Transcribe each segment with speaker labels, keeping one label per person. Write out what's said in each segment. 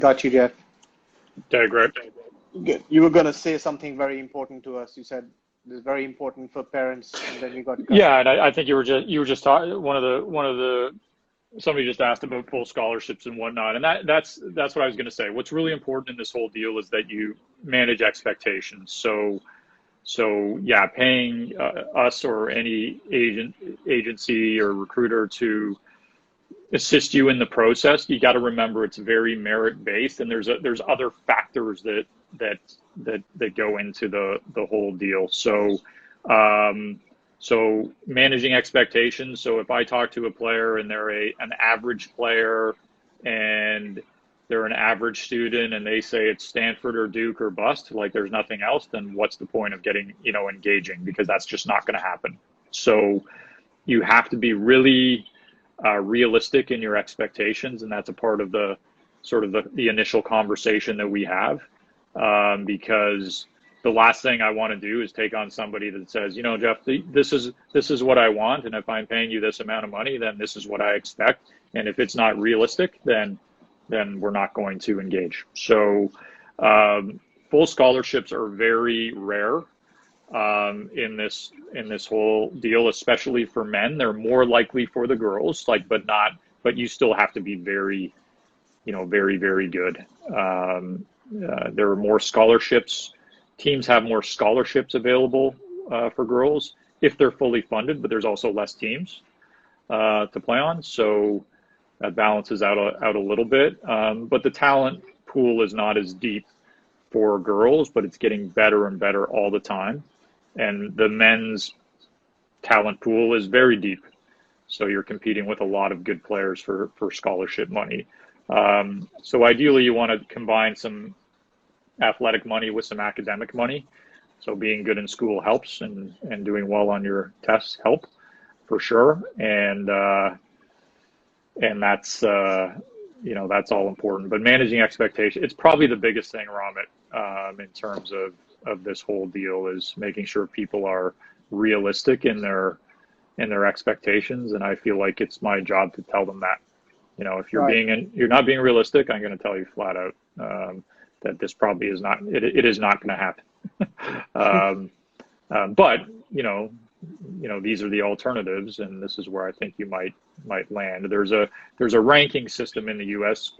Speaker 1: Got you, Jeff.
Speaker 2: Okay, great.
Speaker 1: Good. You were going to say something very important to us. You said this is very important for parents, and then you got cut.
Speaker 2: Yeah, and I think you were just talking somebody just asked about full scholarships and whatnot, and that's what I was going to say. What's really important in this whole deal is that you manage expectations. So yeah, paying us or any agency or recruiter to assist you in the process, you got to remember it's very merit based, and there's other factors that go into the whole deal. So managing expectations. So if I talk to a player and they're an average player and they're an average student and they say it's Stanford or Duke or bust, like there's nothing else, then what's the point of getting, engaging? Because that's just not going to happen. So you have to be really realistic in your expectations, and that's a part of the sort of the initial conversation that we have, because the last thing I want to do is take on somebody that says, Jeff, this is what I want, and if I'm paying you this amount of money, then this is what I expect, and if it's not realistic, then we're not going to engage. So full scholarships are very rare in this whole deal, especially for men. They're more likely for the girls, but you still have to be very, very, very good. There are more scholarships. Teams have more scholarships available for girls if they're fully funded, but there's also less teams to play on. So that balances out a little bit. But the talent pool is not as deep for girls, but it's getting better and better all the time. And the men's talent pool is very deep. So you're competing with a lot of good players for scholarship money. So ideally you want to combine some athletic money with some academic money. So being good in school helps, and doing well on your tests help for sure. And that's, that's all important, but managing expectations, it's probably the biggest thing, Ramit, in terms of this whole deal, is making sure people are realistic in their expectations. And I feel like it's my job to tell them that, if you're you're not being realistic, I'm going to tell you flat out, that this probably is not, it is not going to happen. But, these are the alternatives, and this is where I think you might land. There's a ranking system in the U.S.,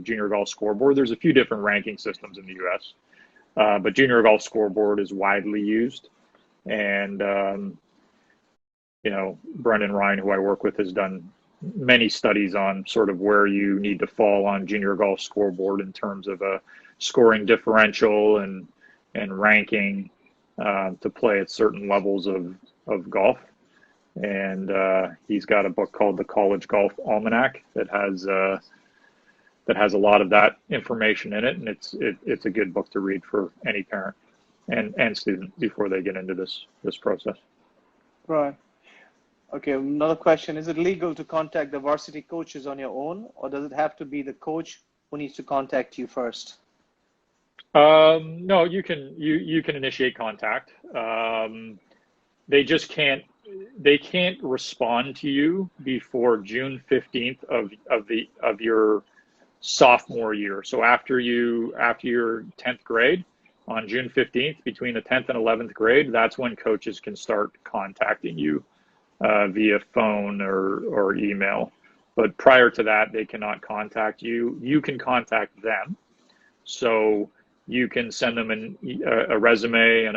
Speaker 2: Junior Golf Scoreboard. There's a few different ranking systems in the U.S., but Junior Golf Scoreboard is widely used. And, Brendan Ryan, who I work with, has done many studies on sort of where you need to fall on Junior Golf Scoreboard in terms of a scoring differential and ranking to play at certain levels of golf. And he's got a book called the College Golf Almanac that has a lot of that information in it, and it's a good book to read for any parent and student before they get into this process.
Speaker 1: Right. Okay, another question. Is it legal to contact the varsity coaches on your own, or does it have to be the coach who needs to contact you first?
Speaker 2: No, you can initiate contact. They just can't respond to you before June 15th of your sophomore year. So after your 10th grade, on June 15th, between the 10th and 11th grade, that's when coaches can start contacting you via phone or email. But prior to that, they cannot contact you. You can contact them. So you can send them a resume and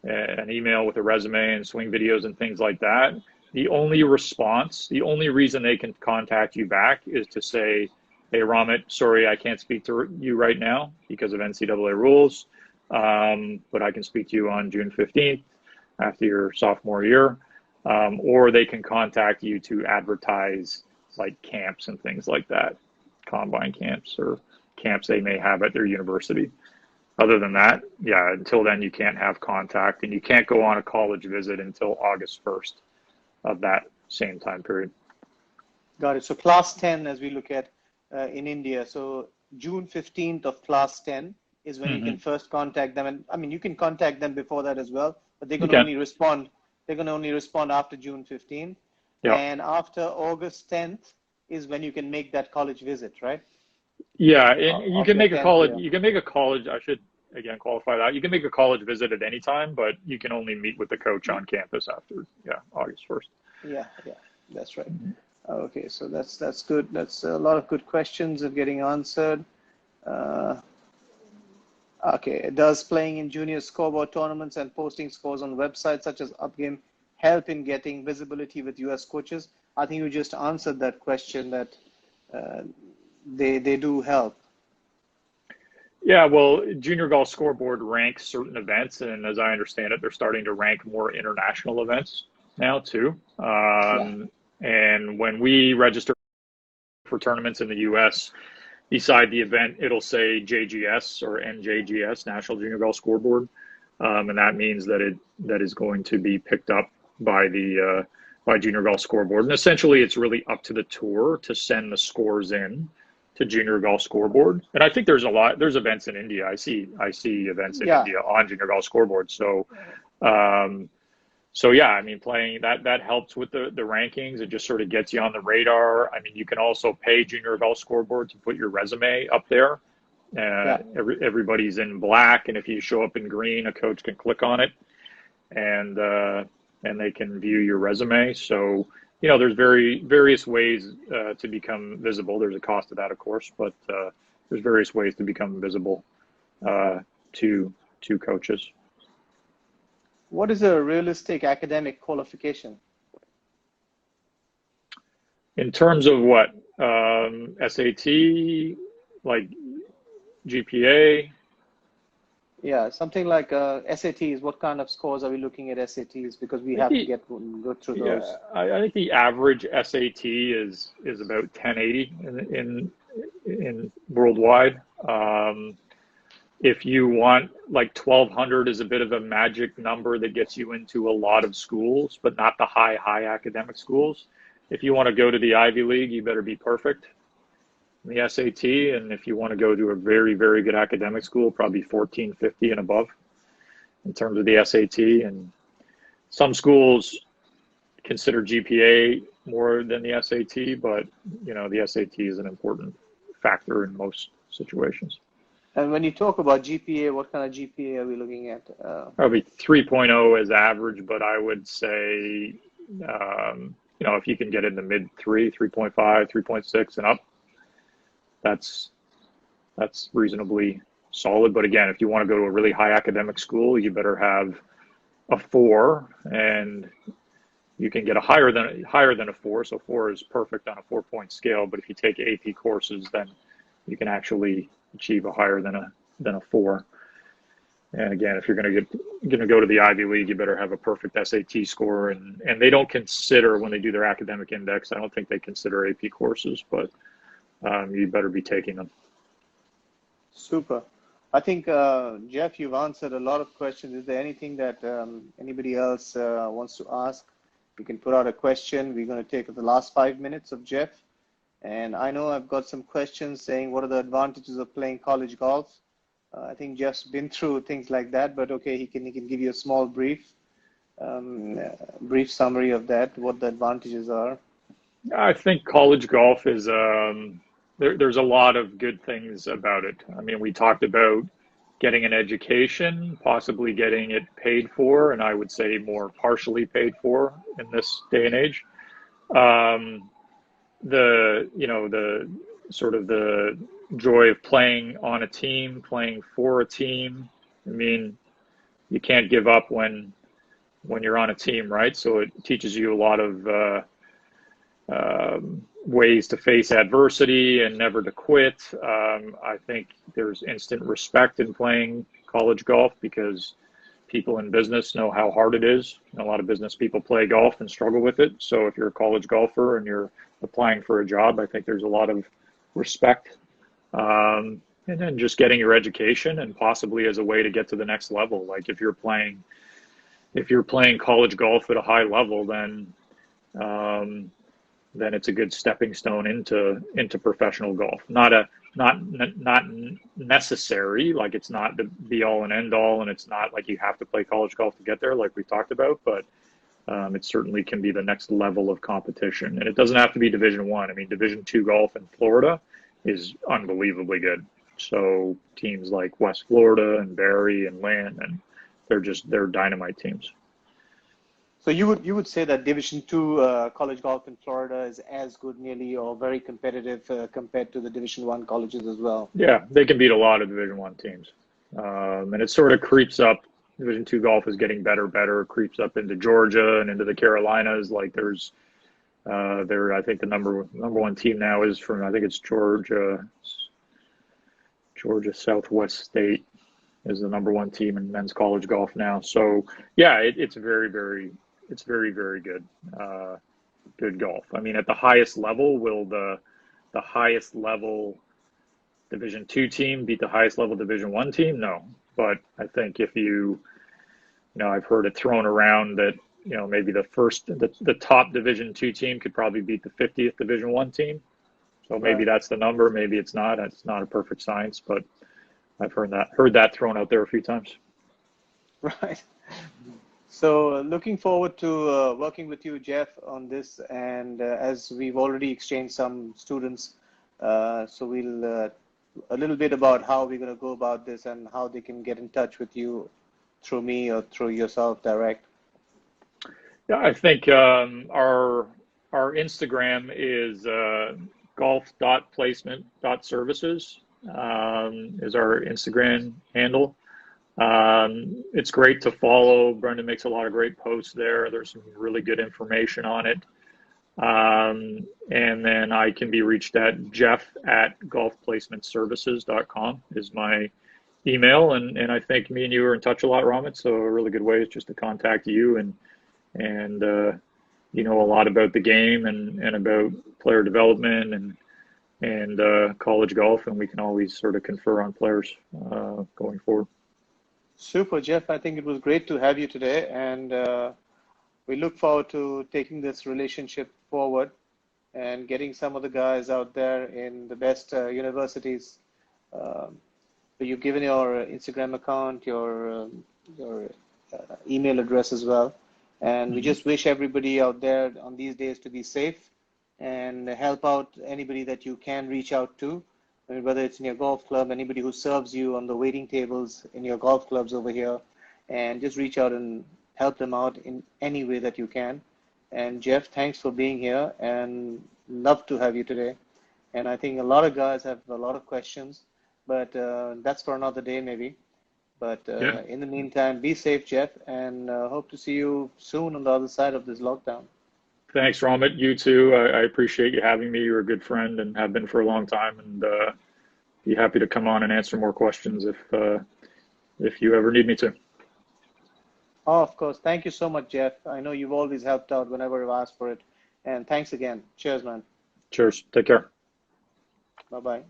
Speaker 2: an email with a resume and swing videos and things like that. The only reason they can contact you back is to say, hey, Ramit, sorry, I can't speak to you right now because of NCAA rules, but I can speak to you on June 15th after your sophomore year. Or they can contact you to advertise like camps and things like that, combine camps or camps they may have at their university. Other than that, yeah, until then you can't have contact, and you can't go on a college visit until August 1st of that same time period.
Speaker 1: Got it. So class 10, as we look at in India, so June 15th of class 10 is when you can first contact them. And I mean, you can contact them before that as well, but they're going to only respond. They're going to only respond after June 15th. Yep. And after August 10th is when you can make that college visit, right?
Speaker 2: Yeah, and you
Speaker 1: of
Speaker 2: can
Speaker 1: your
Speaker 2: make a
Speaker 1: 10th
Speaker 2: college.
Speaker 1: year?
Speaker 2: You can make a college. I should again qualify that. You can make a college visit at any time, but you can only meet with the coach on campus after August 1st.
Speaker 1: Yeah, yeah, that's right. Okay, so that's good. That's a lot of good questions are getting answered. Uh, okay, does playing in junior scoreboard tournaments and posting scores on websites such as UpGame help in getting visibility with US coaches? I think you just answered that question that uh, they do help.
Speaker 2: Yeah, well, Junior Golf Scoreboard ranks certain events, and as I understand it, they're starting to rank more international events now too.
Speaker 1: Yeah,
Speaker 2: And when we register for tournaments in the U.S., beside the event, it'll say JGS or NJGS, National Junior Golf Scoreboard, and that means that is going to be picked up by the by Junior Golf Scoreboard. And essentially, it's really up to the tour to send the scores in to Junior Golf Scoreboard. And I think there's events in India. I see events in
Speaker 1: yeah.
Speaker 2: India on Junior Golf Scoreboard. So um, so yeah, I mean, playing that helps with the rankings. It just sort of gets you on the radar. I mean, you can also pay Junior Golf Scoreboard to put your resume up there.
Speaker 1: Yeah.
Speaker 2: Everybody's in black, and if you show up in green, a coach can click on it, and they can view your resume. So there's various ways to become visible. There's a cost to that, of course, but there's various ways to become visible to coaches.
Speaker 1: What is a realistic academic qualification?
Speaker 2: In terms of what? SAT, like GPA?
Speaker 1: Yeah, something like SATs. What kind of scores are we looking at SATs? Because we have to go through those.
Speaker 2: I think the average SAT is about 1080 in worldwide. If you want, like 1200 is a bit of a magic number that gets you into a lot of schools, but not the high academic schools. If you want to go to the Ivy League, you better be perfect in the SAT. And if you want to go to a very, very good academic school, probably 1450 and above in terms of the SAT. And some schools consider GPA more than the SAT, but the SAT is an important factor in most situations.
Speaker 1: And when you talk about GPA, what kind of GPA are we looking at?
Speaker 2: Probably 3.0 is average, but I would say, if you can get in the mid 3.5, 3.6 and up, that's reasonably solid. But again, if you want to go to a really high academic school, you better have a 4, and you can get a higher than a 4. So 4 is perfect on a 4-point scale. But if you take AP courses, then you can actually achieve a higher than a 4. And again, if you're going to go to the Ivy League, you better have a perfect SAT score. And they don't consider, when they do their academic index, I don't think they consider AP courses, but you better be taking them.
Speaker 1: Super. I think, Jeff, you've answered a lot of questions. Is there anything that anybody else wants to ask? You can put out a question. We're going to take the last 5 minutes of Jeff. And I know I've got some questions saying, what are the advantages of playing college golf? I think Jeff's been through things like that, but okay, he can give you a small brief summary of that, what the advantages are.
Speaker 2: I think college golf is there's a lot of good things about it. I mean, we talked about getting an education, possibly getting it paid for, and I would say more partially paid for in this day and age. The sort of the joy of playing on a team, playing for a team. I mean, you can't give up when you're on a team, right? So it teaches you a lot of ways to face adversity and never to quit. I think there's instant respect in playing college golf because people in business know how hard it is. And a lot of business people play golf and struggle with it. So if you're a college golfer and you're applying for a job, I think there's a lot of respect. And then just getting your education and possibly as a way to get to the next level. Like if you're playing college golf at a high level, then it's a good stepping stone into professional golf. Not necessary, like it's not the be all and end all, and it's not like you have to play college golf to get there, like we talked about. But it certainly can be the next level of competition, and it doesn't have to be Division I. I mean, Division II golf in Florida is unbelievably good. So teams like West Florida and Barry and Lynn, and they're dynamite teams.
Speaker 1: So you would say that Division II college golf in Florida is as good nearly or very competitive compared to the Division I colleges as well?
Speaker 2: Yeah, they can beat a lot of Division I teams. And it sort of creeps up. Division II golf is getting better, creeps up into Georgia and into the Carolinas. Like there's I think the number one team now is from, I think it's Georgia Southwest State is the number one team in men's college golf now. So yeah, it's very good. Good golf. I mean, at the highest level, will the highest level Division II team beat the highest level Division I team? No. But I think if I've heard it thrown around that, maybe the top Division II team could probably beat the 50th Division I team. So maybe that's the number. Maybe it's not. It's not a perfect science, but I've heard that thrown out there a few times.
Speaker 1: Right. So looking forward to working with you, Jeff, on this. And as we've already exchanged some students, so we'll a little bit about how we're going to go about this and how they can get in touch with you through me or through yourself direct.
Speaker 2: Yeah, I think our Instagram is golf.placement.services is our Instagram handle. It's great to follow. Brendan makes a lot of great posts there. There's some really good information on it. And then I can be reached at jeff@golfplacementservices.com is my email. And I think me and you are in touch a lot, Romit. So a really good way is just to contact you and you know a lot about the game and about player development and college golf, and we can always sort of confer on players going forward.
Speaker 1: Super, Jeff. I think it was great to have you today, and we look forward to taking this relationship forward and getting some of the guys out there in the best universities. So you've given your Instagram account, your email address as well. And we just wish everybody out there on these days to be safe and help out anybody that you can reach out to. I mean, whether it's in your golf club, anybody who serves you on the waiting tables in your golf clubs over here, and just reach out and help them out in any way that you can. And Jeff, thanks for being here, and love to have you today. And I think a lot of guys have a lot of questions, but that's for another day maybe. But in the meantime, be safe, Jeff, and hope to see you soon on the other side of this lockdown.
Speaker 2: Thanks, Romit. You too. I appreciate you having me. You're a good friend and have been for a long time, and be happy to come on and answer more questions if you ever need me to.
Speaker 1: Oh, of course. Thank you so much, Jeff. I know you've always helped out whenever I've asked for it. And thanks again. Cheers, man.
Speaker 2: Cheers. Take care.
Speaker 1: Bye-bye.